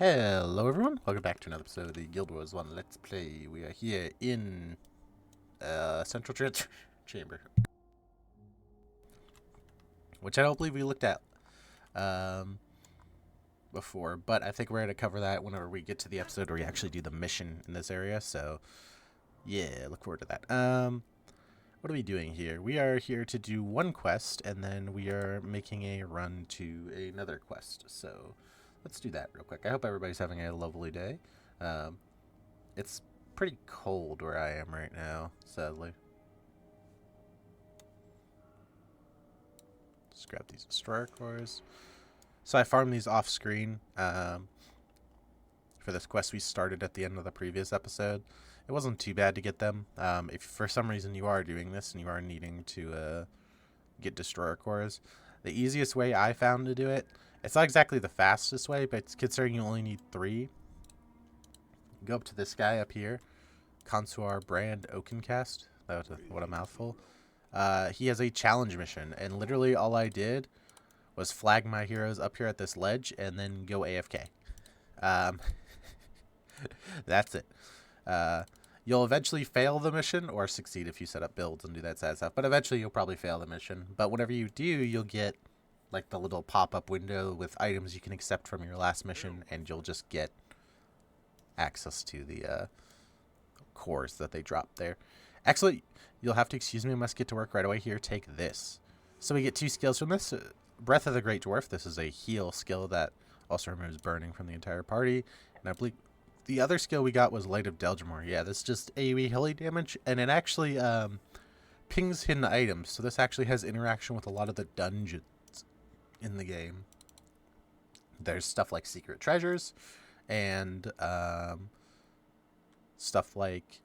Hello everyone, welcome back to another episode of the Guild Wars 1 Let's Play. We are here in Central Chamber, which I don't believe we looked at before, but I think we're going to cover that whenever we get to the episode where we actually do the mission in this area, so yeah, look forward to that. What are we doing here? We are here to do one quest, and then we are making a run to another quest, so let's do that real quick. I hope everybody's having a lovely day. It's pretty cold where I am right now, sadly. Just grab these destroyer cores. So I farmed these off screen for this quest we started at the end of the previous episode. It wasn't too bad to get them. If for some reason you are doing this and you are needing to get destroyer cores, the easiest way I found to do it, it's not exactly the fastest way, but considering you only need 3, go up to this guy up here, Consuar Brand Oakencast. What a mouthful. He has a challenge mission, and literally all I did was flag my heroes up here at this ledge and then go AFK. That's it. You'll eventually fail the mission, or succeed if you set up builds and do that sad stuff, but eventually you'll probably fail the mission. But whenever you do, you'll get like the little pop-up window with items you can accept from your last mission, and you'll just get access to the cores that they drop there. Actually, you'll have to excuse me, I must get to work right away here. Take this. So we get 2 skills from this. Breath of the Great Dwarf. This is a heal skill that also removes burning from the entire party. And I believe the other skill we got was Light of Delgamore. Yeah, this is just AoE healing damage, and it actually pings hidden items. So this actually has interaction with a lot of the dungeons in the game. There's stuff like secret treasures and stuff like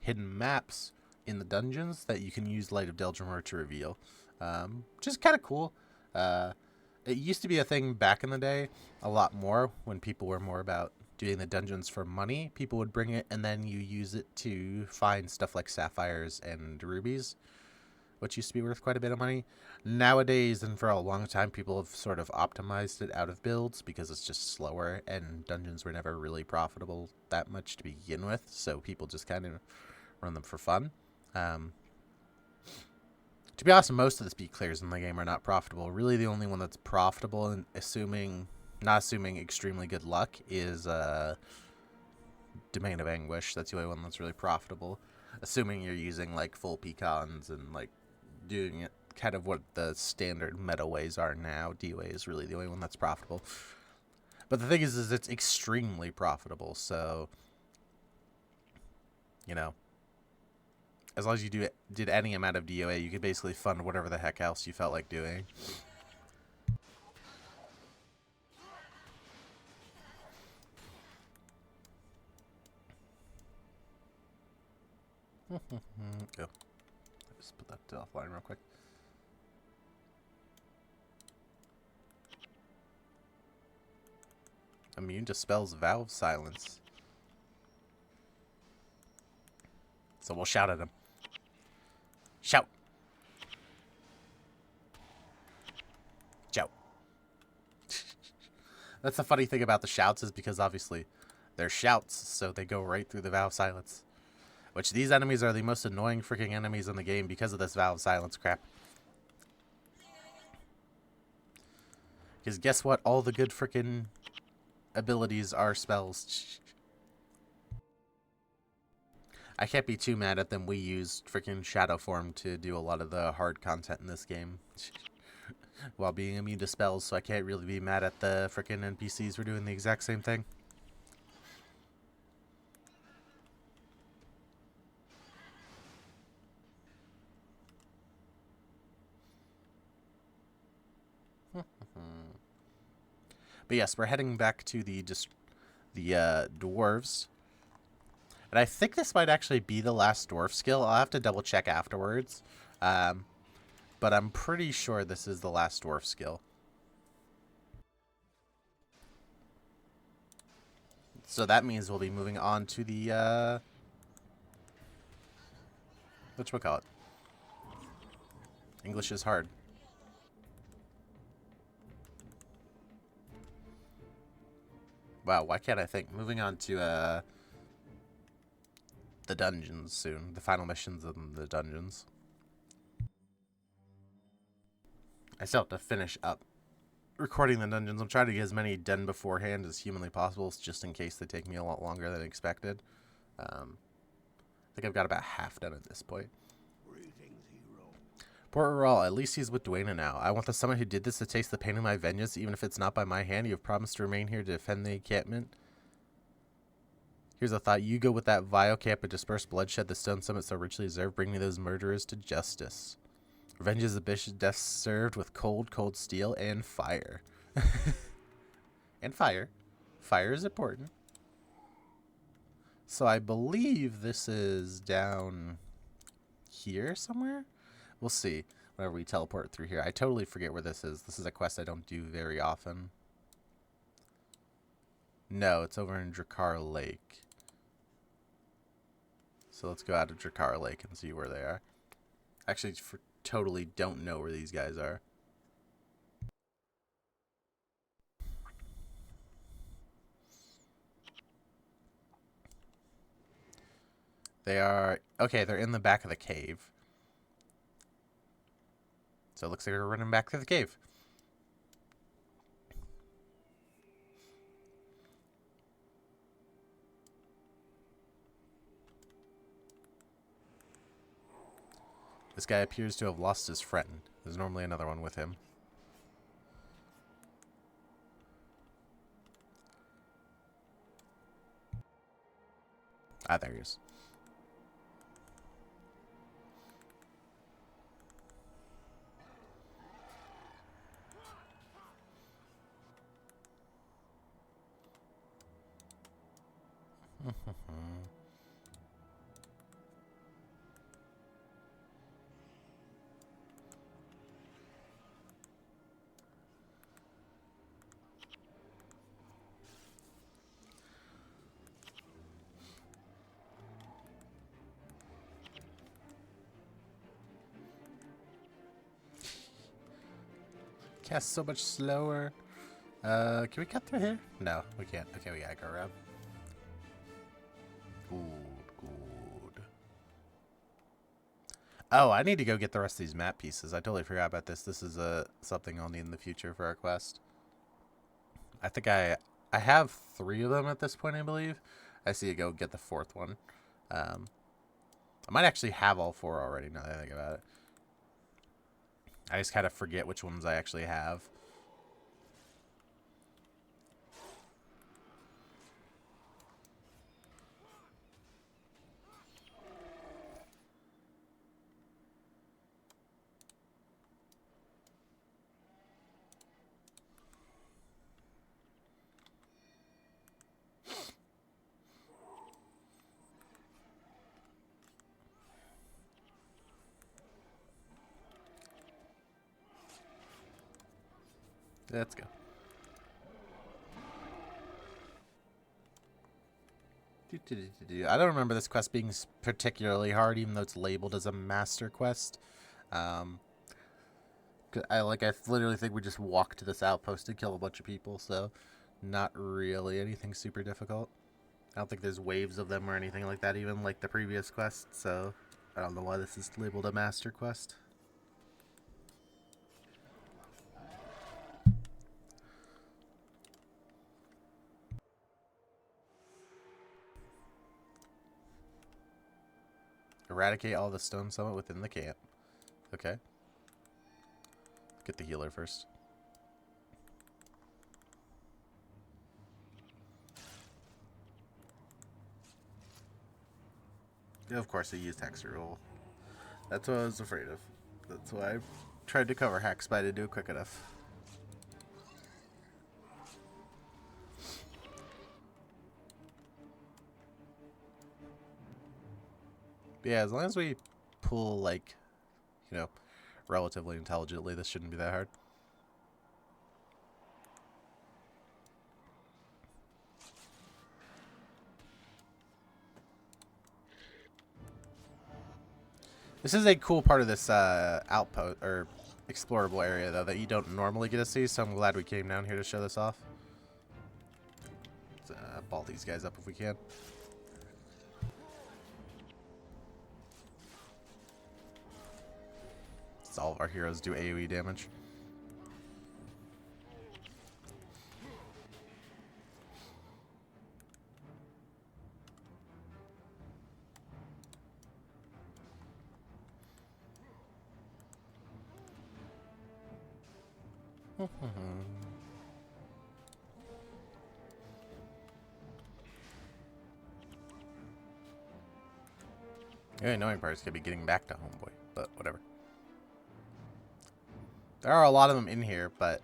hidden maps in the dungeons that you can use Light of Delgamore to reveal. Which is kind of cool. It used to be a thing back in the day a lot more when people were more about doing the dungeons for money. People would bring it and then you use it to find stuff like sapphires and rubies, which used to be worth quite a bit of money. Nowadays, and for a long time, people have sort of optimized it out of builds because it's just slower, and dungeons were never really profitable that much to begin with, so people just kind of run them for fun. To be honest, most of the speed clears in the game are not profitable. Really, the only one that's profitable, and not assuming extremely good luck, is Domain of Anguish. That's the only one that's really profitable. Assuming you're using like full pecons and like doing it kind of what the standard meta ways are now, DOA is really the only one that's profitable. But the thing is it's extremely profitable, so you know, as long as you did any amount of DOA, you could basically fund whatever the heck else you felt like doing. Go. Just put that offline real quick. Immune dispels Valve Silence. So we'll shout at him. Shout. Shout. That's the funny thing about the shouts, is because obviously they're shouts, so they go right through the Valve Silence. Which these enemies are the most annoying freaking enemies in the game because of this Valve Silence crap. Because guess what? All the good freaking abilities are spells. I can't be too mad at them. We used freaking Shadow Form to do a lot of the hard content in this game while being immune to spells, so I can't really be mad at the freaking NPCs for doing the exact same thing. But yes, we're heading back to the dwarves. And I think this might actually be the last dwarf skill. I'll have to double check afterwards. But I'm pretty sure this is the last dwarf skill. So that means we'll be moving on to the, whatchamacallit? English is hard. Wow, why can't I think? Moving on to the dungeons soon. The final missions in the dungeons. I still have to finish up recording the dungeons. I'm trying to get as many done beforehand as humanly possible, just in case they take me a lot longer than expected. I think I've got about half done at this point. Poor Ural, at least he's with Dwayne now. I want the someone who did this to taste the pain of my vengeance, even if it's not by my hand. You have promised to remain here to defend the encampment. Here's a thought. You go with that vile camp and disperse bloodshed the Stone Summit so richly deserved. Bring me those murderers to justice. Revenge is a bishop's death served with cold, cold steel and fire. And fire. Fire is important. So I believe this is down here somewhere? We'll see whenever we teleport through here. I totally forget where this is. This is a quest I don't do very often. No, it's over in Drakkar Lake. So let's go out of Drakkar Lake and see where they are. Actually, totally don't know where these guys are. They are... Okay, they're in the back of the cave. So it looks like we're running back to the cave. This guy appears to have lost his friend. There's normally another one with him. Ah, there he is. Cast so much slower. Can we cut through here? No, we can't. Okay, we gotta go around. Good. Oh, I need to go get the rest of these map pieces. I totally forgot about this. This is something I'll need in the future for our quest. I think I have 3 of them at this point, I believe. I see you go get the 4th one. I might actually have all 4 already now that I think about it. I just kind of forget which ones I actually have. Let's go. I don't remember this quest being particularly hard, even though it's labeled as a master quest. I literally think we just walk to this outpost and kill a bunch of people, so not really anything super difficult. I don't think there's waves of them or anything like that, even like the previous quest, so I don't know why this is labeled a master quest. Eradicate all the Stone Summit within the camp. Okay. Get the healer first. Yeah, of course, I used Hexer roll. That's what I was afraid of. That's why I tried to cover Hex, but I didn't do it quick enough. Yeah, as long as we pull, like, you know, relatively intelligently, this shouldn't be that hard. This is a cool part of this outpost, or explorable area, though, that you don't normally get to see, so I'm glad we came down here to show this off. Let's ball these guys up if we can. So all of our heroes do AoE damage. The annoying part is going to be getting back to Homeboy, but whatever. There are a lot of them in here, but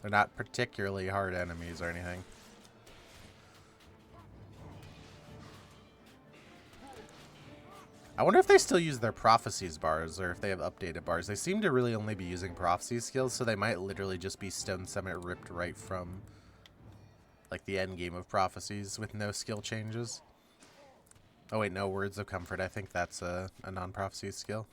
they're not particularly hard enemies or anything. I wonder if they still use their prophecies bars, or if they have updated bars. They seem to really only be using prophecy skills, so they might literally just be Stone Summit ripped right from like the end game of prophecies with no skill changes. Oh wait, no, Words of Comfort. I think that's a non-prophecy skill.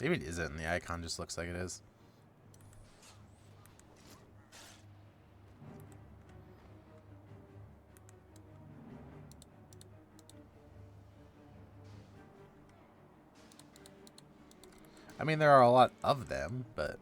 Maybe it isn't, and the icon just looks like it is. I mean, there are a lot of them, but...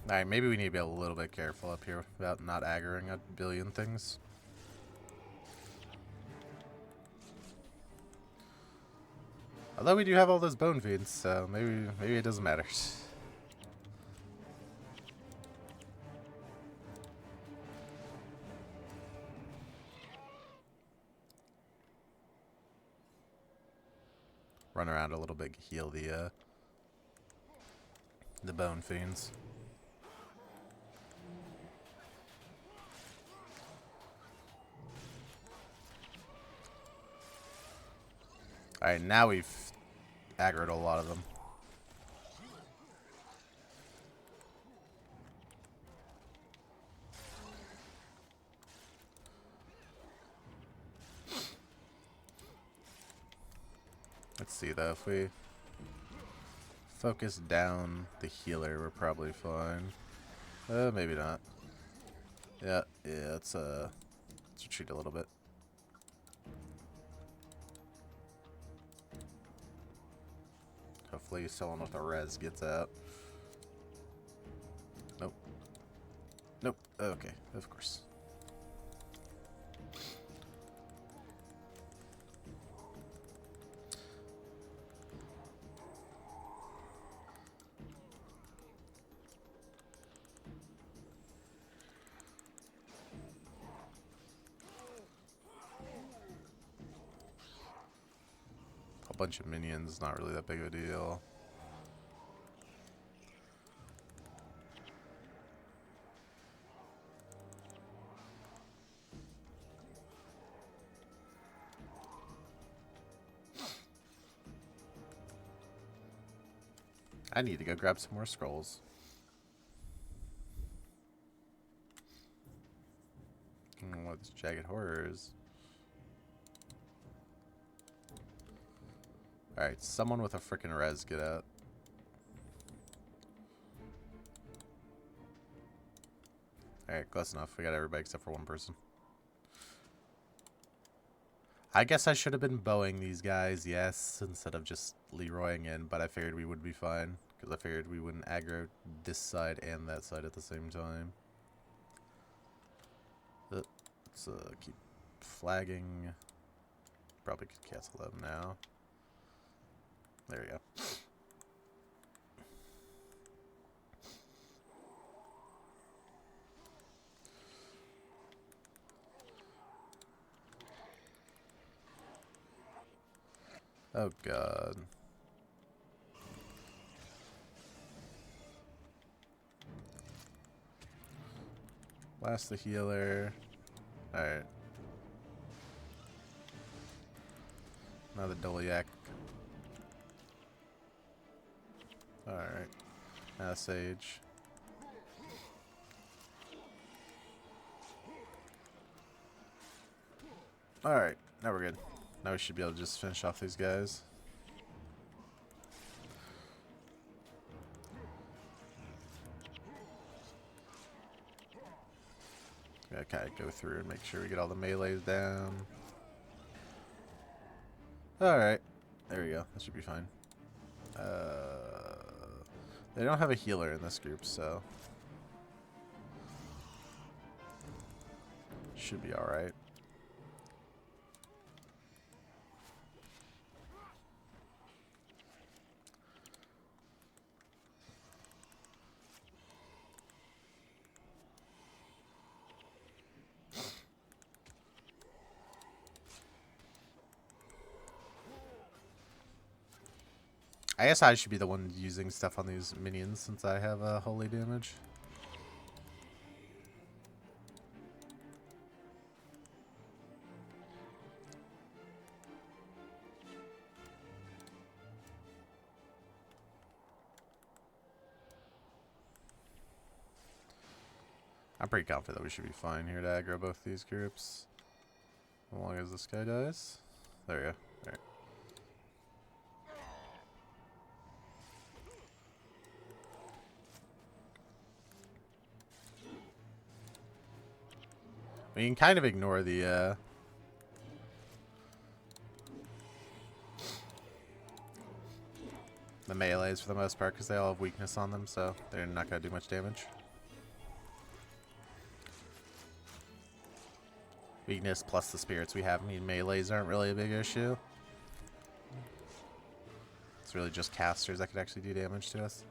Alright, maybe we need to be a little bit careful up here about not aggroing a billion things. Although we do have all those bone feeds, so maybe it doesn't matter. Run around a little bit, heal the bone fiends. Alright, now we've aggroed a lot of them. Let's see though, if we focus down the healer, we're probably fine. Maybe not. Yeah, let's retreat a little bit. Hopefully someone with a res gets out. Nope. Nope. Okay, of course. A bunch of minions, not really that big of a deal. I need to go grab some more scrolls. What's Jagged Horrors? Alright, someone with a frickin' res get out. Alright, close enough. We got everybody except for one person. I guess I should have been bowing these guys, yes, instead of just Leroying in, but I figured we would be fine. Because I figured we wouldn't aggro this side and that side at the same time. Let's keep flagging. Probably could cancel them now. There we go. Oh god. Blast the healer. Alright. Another Doliak. Alright. Now Sage. Alright. Now we're good. Now we should be able to just finish off these guys. Gotta kind of go through and make sure we get all the melees down. Alright. There we go. That should be fine. They don't have a healer in this group, so should be alright. I guess I should be the one using stuff on these minions since I have holy damage. I'm pretty confident that we should be fine here to aggro both these groups. As long as this guy dies. There we go. All right. We can kind of ignore the melees for the most part because they all have weakness on them, so they're not going to do much damage. Weakness plus the spirits we have mean melees aren't really a big issue. It's really just casters that could actually do damage to us.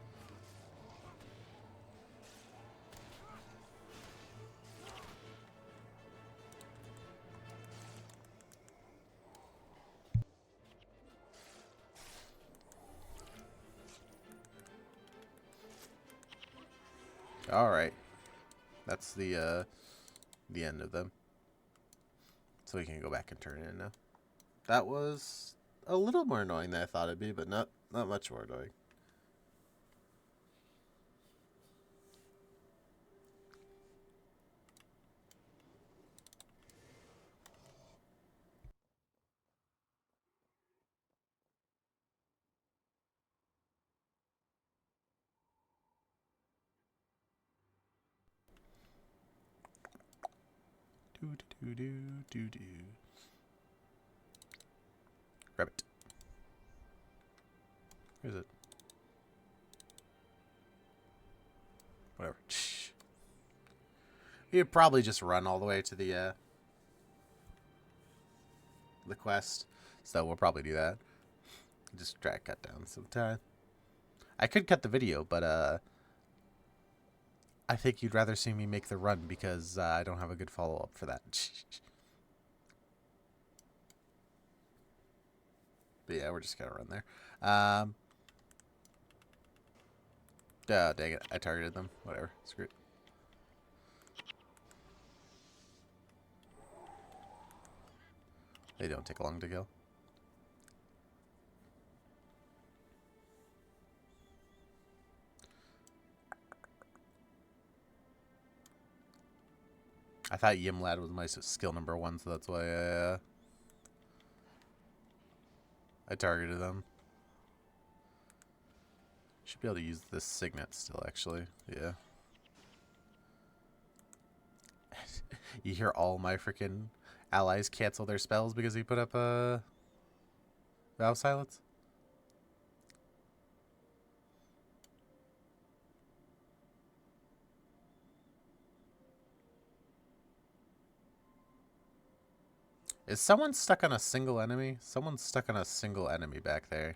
Alright. That's the end of them. So we can go back and turn it in now. That was a little more annoying than I thought it'd be, but not much more annoying. Do. Grab it. Where is it? Whatever. You'd probably just run all the way to the quest. So we'll probably do that. Just try to cut down some time. I could cut the video, but I think you'd rather see me make the run because I don't have a good follow-up for that. But yeah, we're just gonna run there. Oh, dang it. I targeted them. Whatever. Screw it. They don't take long to kill. I thought Yimlad was my skill number 1, so that's why I targeted them. Should be able to use this signet still, actually. Yeah. You hear all my freaking allies cancel their spells because he put up a Vow of Silence? Is someone stuck on a single enemy? Someone's stuck on a single enemy back there.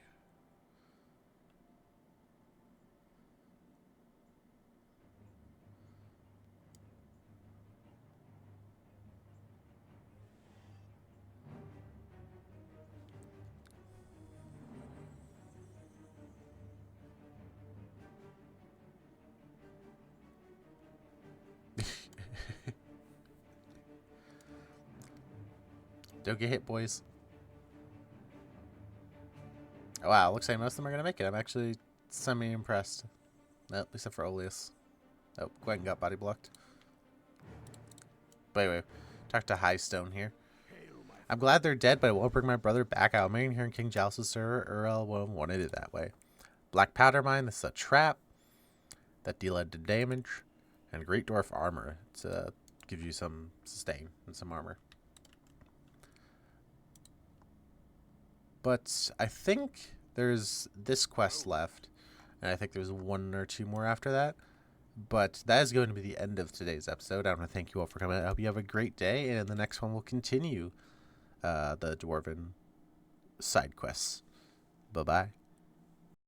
Don't get hit, boys. Oh, wow, looks like most of them are going to make it. I'm actually semi-impressed. Nope, except for Oleus. Oh, Gwen got body blocked. But anyway, talk to Highstone here. I'm glad they're dead, but it won't bring my brother back. I'll remain here in King Jous's server. Ural wanted it that way. Black powder mine, this is a trap that deals damage. And Great Dwarf armor to give you some sustain and some armor. But I think there's this quest left. And I think there's one or two more after that. But that is going to be the end of today's episode. I want to thank you all for coming. I hope you have a great day. And the next one will continue the Dwarven side quests. Bye-bye.